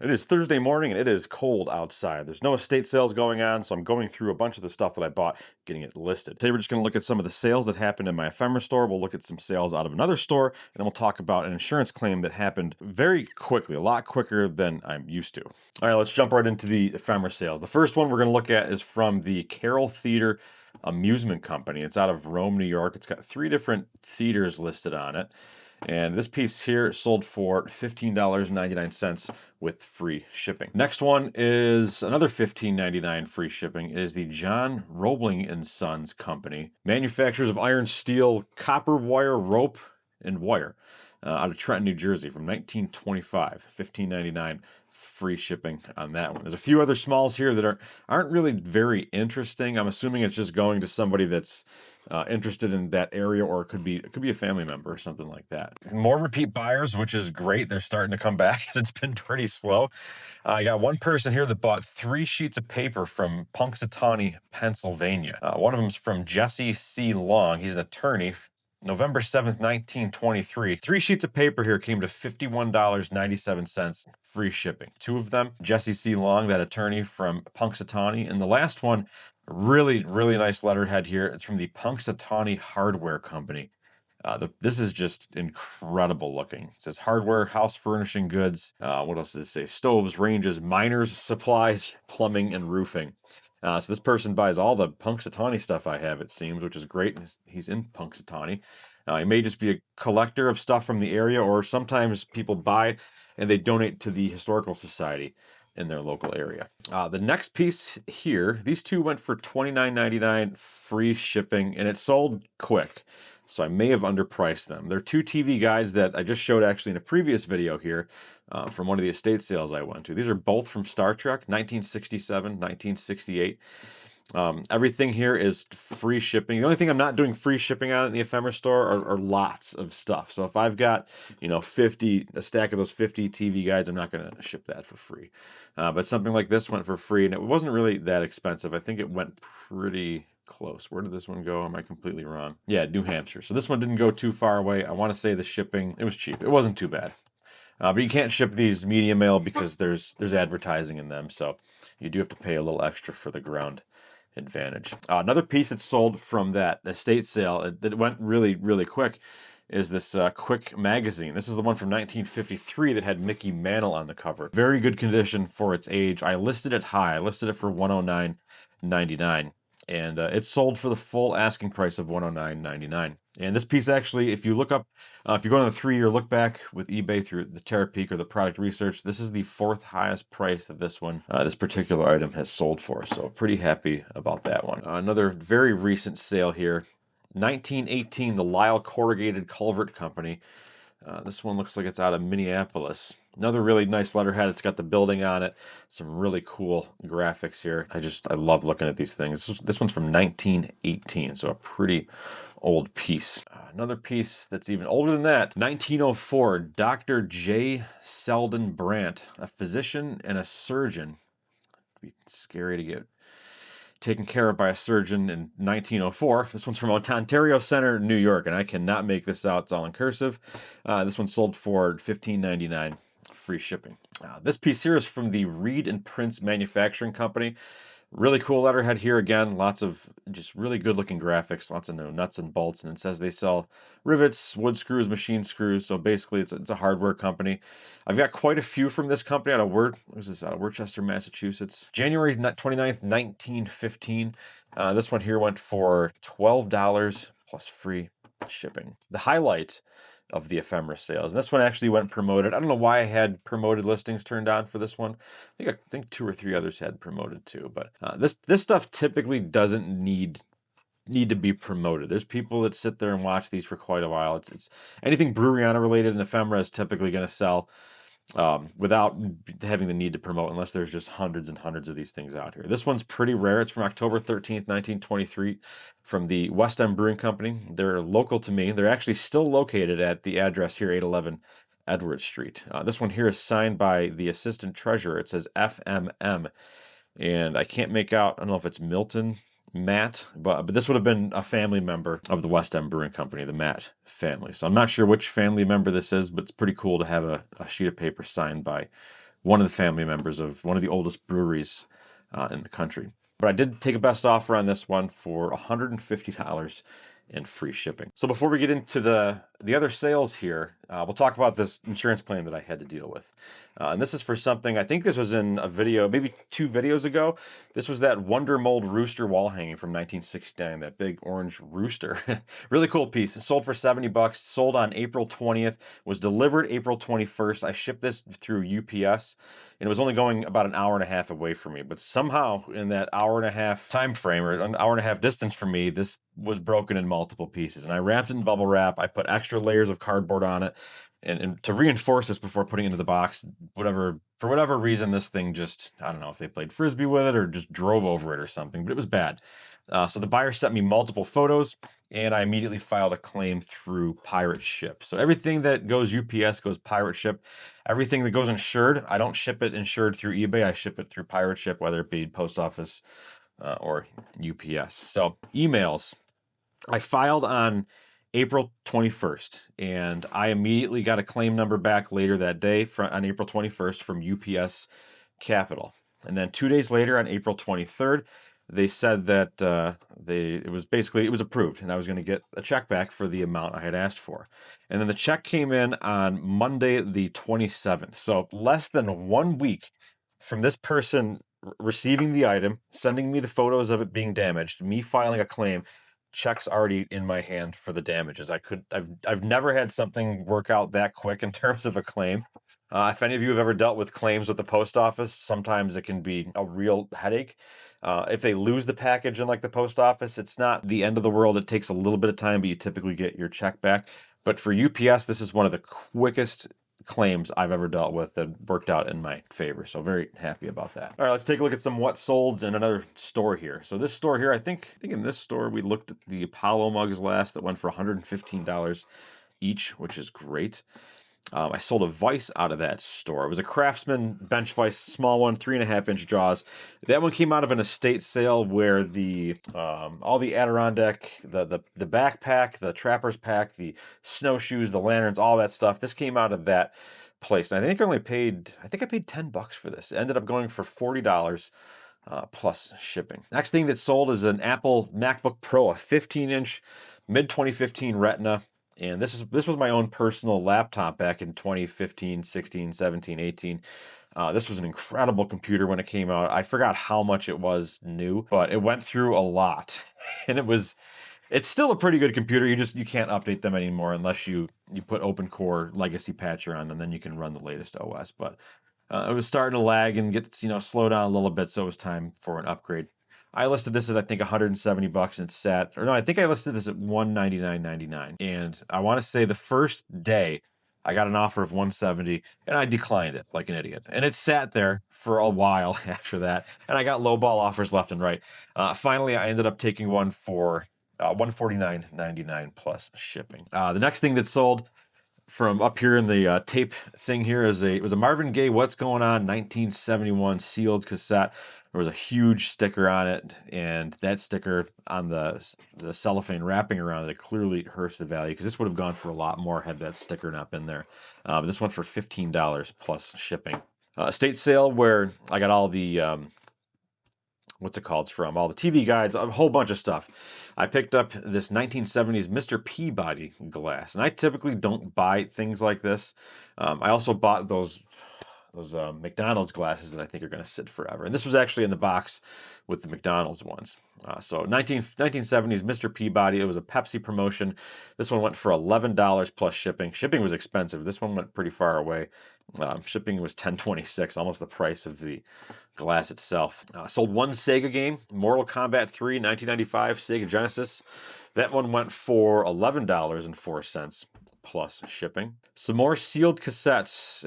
It is Thursday morning and it is cold outside. There's no estate sales going on, so I'm going through a bunch of the stuff that I bought, getting it listed. Today we're just going to look at some of the sales that happened in my ephemera store. We'll look at some sales out of another store, and then we'll talk about an insurance claim that happened very quickly, a lot quicker than I'm used to. All right, let's jump right into the ephemera sales. The first one we're going to look at is from the Carroll Theater Amusement Company. It's out of Rome, New York. It's got 3 different theaters listed on it. And this piece here sold for $15.99 with free shipping. Next one is another $15.99 free shipping. It is the John Roebling and Sons Company, manufacturers of iron, steel, copper wire, rope, and wire, out of Trenton, New Jersey, from 1925. $15.99 free shipping on that one. There's a few other smalls here that aren't really very interesting. I'm assuming it's just going to somebody that's interested in that area, or it could be a family member or something like that. More repeat buyers, which is great. They're starting to come back. It's been pretty slow. I got one person here that bought 3 sheets of paper from Punxsutawney, Pennsylvania. One of them is from Jesse C. Long. He's an attorney. November 7th, 1923. 3 sheets of paper here came to $51.97, free shipping. 2 of them, Jesse C. Long, that attorney from Punxsutawney. And the last one, really, really nice letterhead here. It's from the Punxsutawney Hardware Company. This is just incredible looking. It says hardware, house furnishing goods. What else does it say? Stoves, ranges, miners, supplies, plumbing, and roofing. So this person buys all the Punxsutawney stuff I have, it seems, which is great. He's in Punxsutawney. He may just be a collector of stuff from the area, or sometimes people buy and they donate to the Historical Society in their local area. The next piece here, these 2 went for $29.99 free shipping, and it sold quick. So I may have underpriced them. They're 2 TV guides that I just showed actually in a previous video here from one of the estate sales I went to. These are both from Star Trek, 1967, 1968. Everything here is free shipping. The only thing I'm not doing free shipping on in the ephemera store are lots of stuff. So if I've got, a stack of those 50 TV guides, I'm not going to ship that for free. But something like this went for free, and it wasn't really that expensive. I think it went pretty close. Where did this one go? Am I completely wrong? Yeah, New Hampshire. So this one didn't go too far away. I want to say the shipping, it was cheap. It wasn't too bad. But you can't ship these media mail because there's advertising in them. So you do have to pay a little extra for the ground advantage. Another piece that sold from that estate sale that went really, really quick is this Quick magazine. This is the one from 1953 that had Mickey Mantle on the cover. Very good condition for its age. I listed it high. I listed it for $109.99. And it sold for the full asking price of $109.99. And this piece actually, if you look up, if you go on the 3-year look back with eBay through the Terapeak or the product research, this is the 4th highest price that this particular item has sold for. So pretty happy about that one. Another very recent sale here, 1918, the Lyle Corrugated Culvert Company. This one looks like it's out of Minneapolis. Another really nice letterhead. It's got the building on it. Some really cool graphics here. I love looking at these things. This one's from 1918, so a pretty old piece. Another piece that's even older than that, 1904, Dr. J. Selden Brandt, a physician and a surgeon. It'd be scary to get taken care of by a surgeon in 1904. This one's from Ontario Center, New York, and I cannot make this out. It's all in cursive. This one sold for $15.99, free shipping. This piece here is from the Reed and Prince Manufacturing Company. Really cool letterhead here again. Lots of just really good looking graphics. Lots of nuts and bolts, and it says they sell rivets, wood screws, machine screws. So basically, it's a hardware company. I've got quite a few from this company out of Worcester, Massachusetts. January 29th, 1915. This one here went for $12 plus free shipping. The highlight of the ephemera sales, and this one actually went promoted. I don't know why I had promoted listings turned on for this one. I think 2 or 3 others had promoted too, but this stuff typically doesn't need to be promoted. There's people that sit there and watch these for quite a while. It's anything Breweriana related in ephemera is typically going to sell without having the need to promote, unless there's just hundreds and hundreds of these things out here. This one's pretty rare. It's from October 13th, 1923, from the West End Brewing Company. They're local to me. They're actually still located at the address here, 811 Edward Street. This one here is signed by the assistant treasurer. It says FMM, and I can't make out, I don't know if it's Milton, Matt, but this would have been a family member of the West End Brewing Company, the Matt family. So I'm not sure which family member this is, but it's pretty cool to have a sheet of paper signed by one of the family members of one of the oldest breweries in the country. But I did take a best offer on this one for $150 and free shipping. So before we get into the other sales here, we'll talk about this insurance claim that I had to deal with. And this is for something, I think this was in a video, maybe 2 videos ago. This was that Wonder Mold rooster wall hanging from 1969, that big orange rooster. Really cool piece. It sold for $70, sold on April 20th, was delivered April 21st. I shipped this through UPS, and it was only going about an hour and a half away from me. But somehow in that hour and a half time frame, or an hour and a half distance from me, this was broken in multiple pieces. And I wrapped it in bubble wrap. I put extra layers of cardboard on it. And to reinforce this before putting it into the box, for whatever reason, this thing just, I don't know if they played Frisbee with it or just drove over it or something, but it was bad. So the buyer sent me multiple photos, and I immediately filed a claim through Pirate Ship. So everything that goes UPS goes Pirate Ship. Everything that goes insured, I don't ship it insured through eBay. I ship it through Pirate Ship, whether it be post office or UPS. So emails. I filed on April 21st, and I immediately got a claim number back later that day on April 21st from UPS Capital. And then 2 days later, on April 23rd, they said that it was approved, and I was going to get a check back for the amount I had asked for. And then the check came in on Monday the 27th. So less than 1 week from this person receiving the item, sending me the photos of it being damaged, me filing a claim, check's already in my hand for the damages. I've never had something work out that quick in terms of a claim. If any of you have ever dealt with claims with the post office, sometimes it can be a real headache. If they lose the package in like the post office, it's not the end of the world. It takes a little bit of time, but you typically get your check back. But for UPS, this is one of the quickest claims I've ever dealt with that worked out in my favor. So very happy about that. All right, let's take a look at some what solds in another store here. So this store here, I think in this store we looked at the Apollo mugs last that went for $115 each, which is great. I sold a vise out of that store. It was a Craftsman bench vise, small one, 3.5-inch jaws. That one came out of an estate sale where the all the Adirondack, the backpack, the trapper's pack, the snowshoes, the lanterns, all that stuff. This came out of that place. And I paid $10 for this. It ended up going for $40 plus shipping. Next thing that sold is an Apple MacBook Pro, a 15-inch mid-2015 Retina. And this was my own personal laptop back in 2015, 16, 17, 18. This was an incredible computer when it came out. I forgot how much it was new, but it went through a lot. And it's still a pretty good computer. You can't update them anymore unless you put Open Core Legacy Patcher on them, then you can run the latest OS. But it was starting to lag and slow down a little bit, so it was time for an upgrade. I listed this at, I think, $170 and it sat, or no, I think I listed this at $199.99. And I want to say the first day I got an offer of $170 and I declined it like an idiot. And it sat there for a while after that. And I got lowball offers left and right. Finally, I ended up taking one for $149.99 plus shipping. The next thing that sold from up here in the tape thing here was a Marvin Gaye What's Going On 1971 sealed cassette. There was a huge sticker on it, and that sticker on the cellophane wrapping around it clearly hurts the value because this would have gone for a lot more had that sticker not been there. But this went for $15 plus shipping. Estate sale where I got all the what's it called from? All the TV guides, a whole bunch of stuff. I picked up this 1970s Mr. Peabody glass, and I typically don't buy things like this. I also bought those McDonald's glasses that I think are going to sit forever. And this was actually in the box with the McDonald's ones. So 1970s Mr. Peabody, it was a Pepsi promotion. This one went for $11 plus shipping. Shipping was expensive. This one went pretty far away. Shipping was $10.26, almost the price of the glass itself. Sold one Sega game, Mortal Kombat 3, 1995, Sega Genesis. That one went for $11.04 plus shipping. Some more sealed cassettes.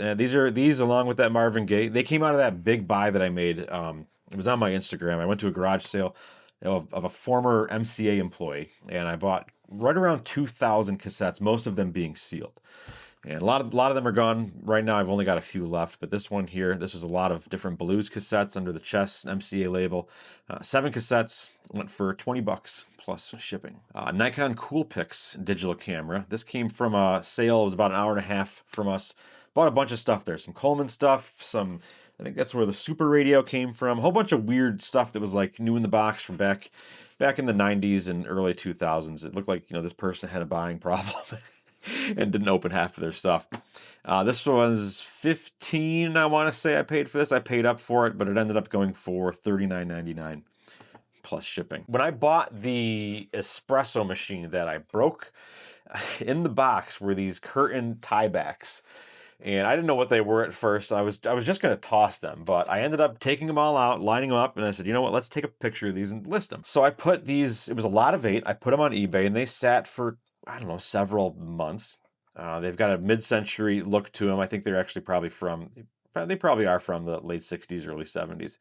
These along with that Marvin Gaye. They came out of that big buy that I made. It was on my Instagram. I went to a garage sale of a former MCA employee, and I bought right around 2,000 cassettes, most of them being sealed. And a lot of them are gone right now. I've only got a few left, but this one here, this was a lot of different blues cassettes under the Chess MCA label. 7 cassettes went for $20 plus shipping. Nikon Coolpix digital camera. This came from a sale. It was about an hour and a half from us. Bought a bunch of stuff there, some Coleman stuff, I think that's where the Super Radio came from, a whole bunch of weird stuff that was like new in the box from back in the 90s and early 2000s. It looked like, this person had a buying problem and didn't open half of their stuff. This was $15, I want to say I paid for this. I paid up for it, but it ended up going for $39.99 plus shipping. When I bought the espresso machine that I broke, in the box were these curtain tiebacks. And I didn't know what they were at first. I was just going to toss them, but I ended up taking them all out, lining them up, and I said, you know what, let's take a picture of these and list them. So I put these, it was a lot of 8. I put them on eBay, and they sat for, I don't know, several months. They've got a mid-century look to them. I think they're actually they probably are from the late 60s, early 70s.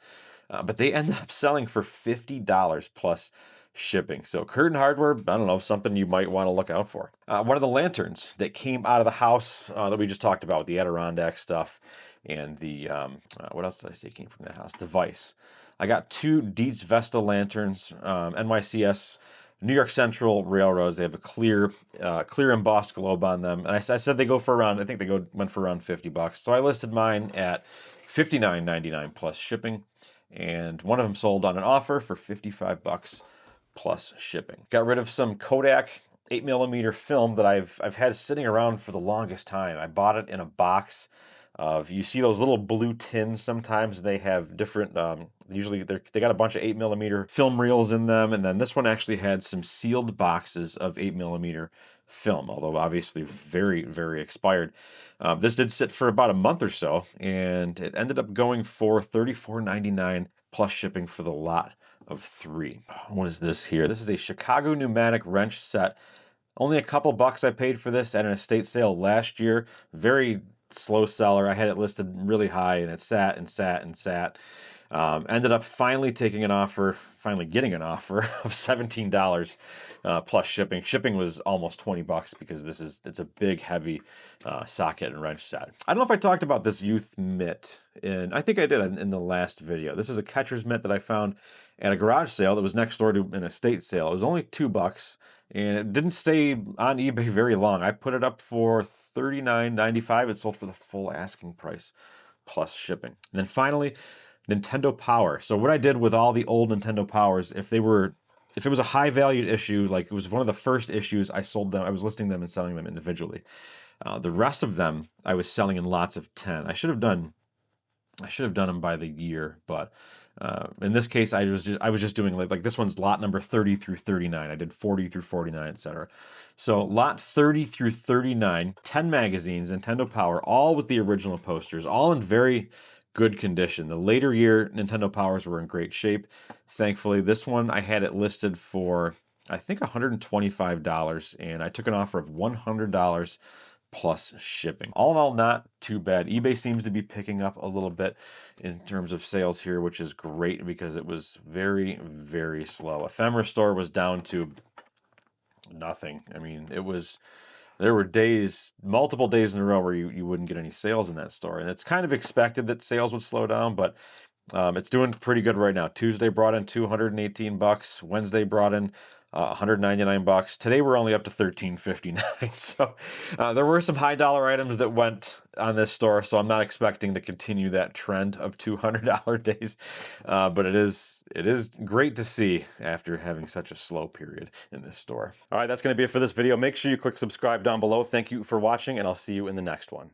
But they ended up selling for $50 plus shipping. So curtain hardware, I don't know, something you might want to look out for. One of the lanterns that came out of the house that we just talked about, the Adirondack stuff, and the, what else did I say came from that house? The Vice. I got 2 Dietz Vesta lanterns, NYCS, New York Central Railroads. They have a clear embossed globe on them. And I said they go for around, I think went for around $50. So I listed mine at $59.99 plus shipping. And one of them sold on an offer for $55 plus shipping. Got rid of some Kodak 8mm film that I've had sitting around for the longest time. I bought it in a box of, you see those little blue tins sometimes, they have different, usually they got a bunch of 8mm film reels in them, and then this one actually had some sealed boxes of 8mm film, although obviously very, very expired. This did sit for about a month or so, and it ended up going for $34.99 plus shipping for the lot of 3. What is this here? This is a Chicago pneumatic wrench set. Only a couple bucks I paid for this at an estate sale last year. Very slow seller. I had it listed really high, and it sat and sat and sat. Ended up finally getting an offer of $17 plus shipping. Shipping was almost $20 because it's a big, heavy socket and wrench set. I don't know if I talked about this youth mitt, and I think I did in the last video. This is a catcher's mitt that I found at a garage sale that was next door to an estate sale. It was only $2, and it didn't stay on eBay very long. I put it up for $39.95. It sold for the full asking price plus shipping. And then finally, Nintendo Power. So what I did with all the old Nintendo Powers, if it was a high valued issue, like it was one of the first issues, I sold them. I was listing them and selling them individually. The rest of them I was selling in lots of 10. I should have done them by the year, but in this case, I was just doing like this one's lot number 30 through 39. I did 40 through 49, etc. So lot 30 through 39, 10 magazines, Nintendo Power, all with the original posters, all in very good condition. The later year Nintendo Powers were in great shape. Thankfully, this one I had it listed for, I think, $125, and I took an offer of $100 plus shipping. All in all, not too bad. eBay seems to be picking up a little bit in terms of sales here, which is great because it was very, very slow. Ephemera Store was down to nothing. I mean, there were multiple days in a row where you wouldn't get any sales in that store. And it's kind of expected that sales would slow down, but it's doing pretty good right now. Tuesday brought in $218. Wednesday brought in $199. Today we're only up to $13.59. So there were some high dollar items that went on this store, so I'm not expecting to continue that trend of $200 days. But it is great to see after having such a slow period in this store. All right, that's going to be it for this video. Make sure you click subscribe down below. Thank you for watching, and I'll see you in the next one.